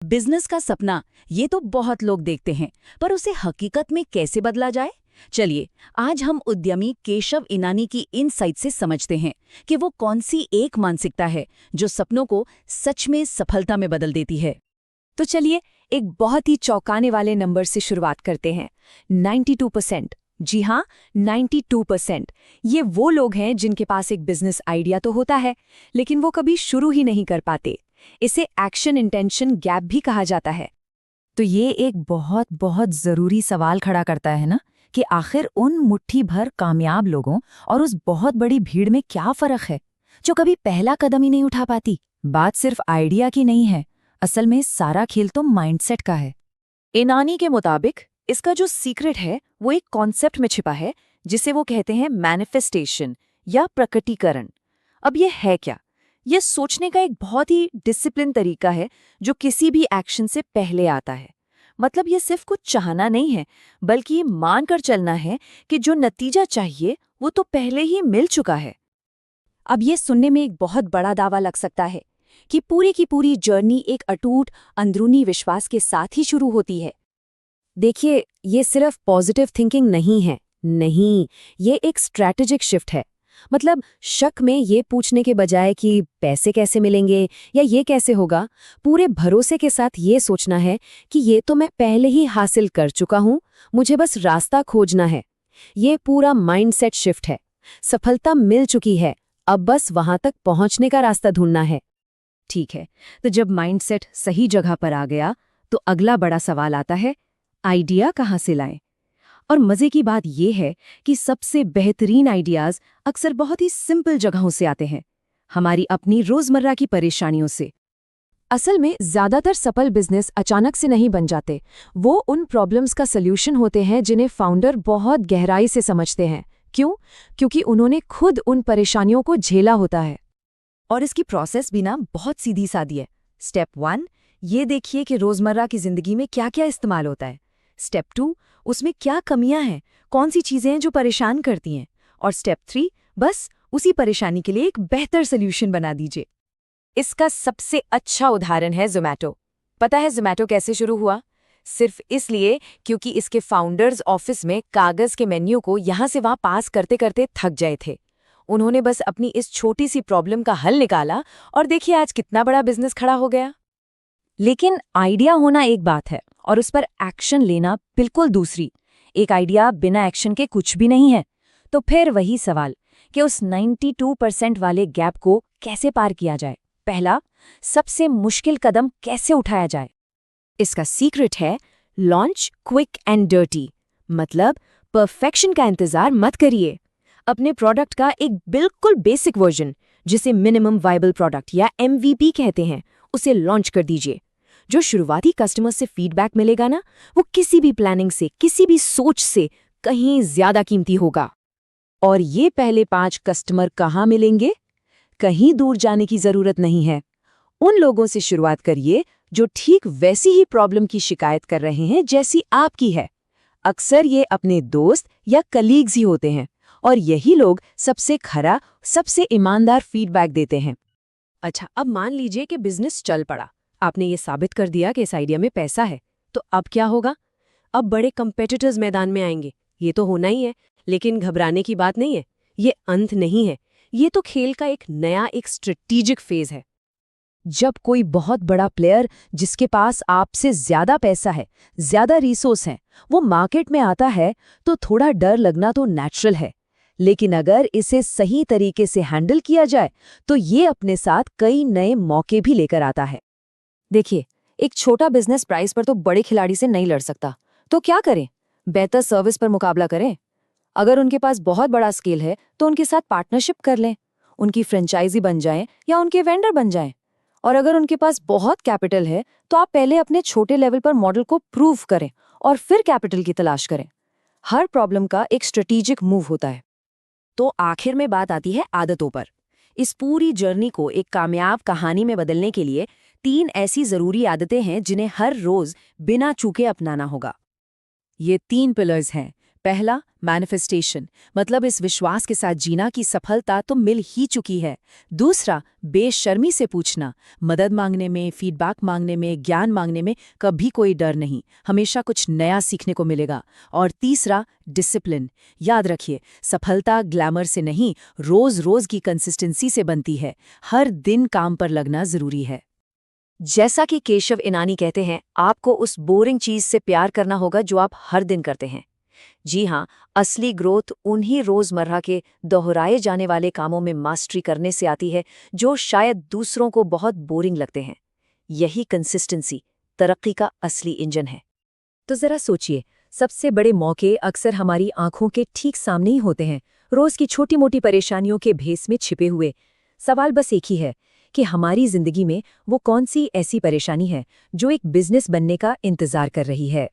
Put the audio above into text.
Business का सपना ये तो बहुत लोग देखते हैं, पर उसे हकीकत में कैसे बदला जाए? चलिए, आज हम उद्यमी केशव इनानी की इनसाइट से समझते हैं कि वो कौन सी एक मानसिकता है जो सपनों को सच में सफलता में बदल देती है। तो चलिए एक बहुत ही चौंकाने वाले नंबर से शुरुआत करते हैं। 92%। जी हाँ, 92%। ये वो लोग हैं जिनके पास एक बिजनेस आइडिया तो होता है, लेकिन वो कभी शुरू ही नहीं कर पाते। इसे एक्शन इंटेंशन गैप भी कहा जाता है। तो ये एक बहुत बहुत जरूरी सवाल खड़ा करता है ना कि आखिर उन मुट्ठी भर कामयाब लोगों और उस बहुत बड़ी भीड़ में क्या फर्क है जो कभी पहला कदम ही नहीं उठा पाती। बात सिर्फ आइडिया की नहीं है, असल में सारा खेल तो माइंडसेट का है। इनानी के मुताबिक इसका जो सीक्रेट है वो एक कॉन्सेप्ट में छिपा है जिसे वो कहते हैं मैनिफेस्टेशन या प्रकटीकरण। अब ये है क्या? ये सोचने का एक बहुत ही डिसिप्लिन तरीका है जो किसी भी एक्शन से पहले आता है। मतलब ये सिर्फ कुछ चाहना नहीं है, बल्कि ये मानकर चलना है कि जो नतीजा चाहिए वो तो पहले ही मिल चुका है। अब ये सुनने में एक बहुत बड़ा दावा लग सकता है कि पूरी की पूरी जर्नी एक अटूट अंदरूनी विश्वास के साथ ही शुरू होती है। देखिए, ये सिर्फ पॉजिटिव थिंकिंग नहीं है। नहीं, ये एक स्ट्रैटेजिक शिफ्ट है। मतलब शक में ये पूछने के बजाय कि पैसे कैसे मिलेंगे या ये कैसे होगा, पूरे भरोसे के साथ ये सोचना है कि ये तो मैं पहले ही हासिल कर चुका हूं, मुझे बस रास्ता खोजना है। ये पूरा माइंडसेट शिफ्ट है। सफलता मिल चुकी है, अब बस वहां तक पहुंचने का रास्ता ढूंढना है। ठीक है, तो जब माइंडसेट सही जगह पर आ गया तो अगला बड़ा सवाल आता है, आइडिया कहाँ से लाएं? और मजे की बात यह है कि सबसे बेहतरीन आइडियाज अक्सर बहुत ही सिंपल जगहों से आते हैं, हमारी अपनी रोजमर्रा की परेशानियों से। असल में ज्यादातर सफल बिजनेस अचानक से नहीं बन जाते। वो उन प्रॉब्लम्स का सल्यूशन होते हैं जिन्हें फाउंडर बहुत गहराई से समझते हैं। क्यों? क्योंकि उन्होंने खुद उन परेशानियों को झेला होता है। और इसकी प्रोसेस भी ना बहुत सीधी सादी है। स्टेप 1, ये देखिए कि रोजमर्रा की जिंदगी में क्या क्या इस्तेमाल होता है। स्टेप 2, उसमें क्या कमियां हैं, कौन सी चीजें हैं जो परेशान करती हैं। और स्टेप 3, बस उसी परेशानी के लिए एक बेहतर सोल्यूशन बना दीजिए। इसका सबसे अच्छा उदाहरण है ज़ोमैटो। पता है ज़ोमैटो कैसे शुरू हुआ? सिर्फ इसलिए क्योंकि इसके फाउंडर्स ऑफिस में कागज के मेन्यू को यहां से वहां पास करते करते थक गए थे। उन्होंने बस अपनी इस छोटी सी प्रॉब्लम का हल निकाला और देखिए आज कितना बड़ा बिजनेस खड़ा हो गया। लेकिन आइडिया होना एक बात है और उस पर एक्शन लेना बिल्कुल दूसरी। एक आइडिया बिना एक्शन के कुछ भी नहीं है। तो फिर वही सवाल कि उस 92% वाले गैप को कैसे पार किया जाए। पहला, सबसे मुश्किल कदम कैसे उठाया जाए? इसका सीक्रेट है लॉन्च क्विक एंड डर्टी। मतलब परफेक्शन का इंतजार मत करिए। अपने प्रोडक्ट का एक बिल्कुल बेसिक वर्जन, जिसे मिनिमम वायबल प्रोडक्ट या MVP कहते हैं, उसे लॉन्च कर दीजिए। जो शुरुआती कस्टमर से फीडबैक मिलेगा ना, वो किसी भी प्लानिंग से, किसी भी सोच से कहीं ज्यादा कीमती होगा। और ये पहले 5 कस्टमर कहाँ मिलेंगे? कहीं दूर जाने की जरूरत नहीं है। उन लोगों से शुरुआत करिए जो ठीक वैसी ही प्रॉब्लम की शिकायत कर रहे हैं जैसी आपकी है। अक्सर ये अपने दोस्त या कलीग्स ही होते हैं और यही लोग सबसे खरा, सबसे ईमानदार फीडबैक देते हैं। अच्छा, अब मान लीजिए कि बिजनेस चल पड़ा, आपने ये साबित कर दिया कि इस आइडिया में पैसा है, तो अब क्या होगा? अब बड़े कंपेटिटर्स मैदान में आएंगे। ये तो होना ही है, लेकिन घबराने की बात नहीं है। ये अंत नहीं है, ये तो खेल का एक स्ट्रेटेजिक फेज है। जब कोई बहुत बड़ा प्लेयर जिसके पास आपसे ज्यादा पैसा है, ज्यादा रिसोर्स हैं, वो मार्केट में आता है तो थोड़ा डर लगना तो नेचुरल है। लेकिन अगर इसे सही तरीके से हैंडल किया जाए तो ये अपने साथ कई नए मौके भी लेकर आता है। देखिए, एक छोटा बिजनेस प्राइस पर तो बड़े खिलाड़ी से नहीं लड़ सकता, तो क्या करें? बेहतर सर्विस पर मुकाबला करें। अगर उनके पास बहुत बड़ा स्केल है तो उनके साथ पार्टनरशिप कर लें, उनकी फ्रेंचाइजी बन जाएं या उनके वेंडर बन जाएं। और अगर उनके पास बहुत कैपिटल है तो आप पहले अपने छोटे लेवल पर मॉडल को प्रूव करें और फिर कैपिटल की तलाश करें। हर प्रॉब्लम का एक स्ट्रेटेजिक मूव होता है। तो आखिर में बात आती है आदतों पर। इस पूरी जर्नी को एक कामयाब कहानी में बदलने के लिए 3 ऐसी जरूरी आदतें हैं जिन्हें हर रोज बिना चूके अपनाना होगा। ये 3 पिलर्स हैं। पहला, मैनिफेस्टेशन, मतलब इस विश्वास के साथ जीना कि सफलता तो मिल ही चुकी है। दूसरा, बेशर्मी से पूछना, मदद मांगने में, फीडबैक मांगने में, ज्ञान मांगने में कभी कोई डर नहीं, हमेशा कुछ नया सीखने को मिलेगा। और तीसरा, डिसिप्लिन। याद रखिए, सफलता ग्लैमर से नहीं, रोज-रोज की कंसिस्टेंसी से बनती है। हर दिन काम पर लगना जरूरी है। जैसा कि केशव इनानी कहते हैं, आपको उस बोरिंग चीज से प्यार करना होगा जो आप हर दिन करते हैं। जी हाँ, असली ग्रोथ उन्हीं रोजमर्रा के दोहराए जाने वाले कामों में मास्टरी करने से आती है जो शायद दूसरों को बहुत बोरिंग लगते हैं। यही कंसिस्टेंसी तरक्की का असली इंजन है। तो जरा सोचिए, सबसे बड़े मौके अक्सर हमारी आंखों के ठीक सामने ही होते हैं, रोज की छोटी मोटी परेशानियों के भेस में छिपे हुए। सवाल बस एक ही है कि हमारी जिंदगी में वो कौन सी ऐसी परेशानी है जो एक बिजनेस बनने का इंतजार कर रही है।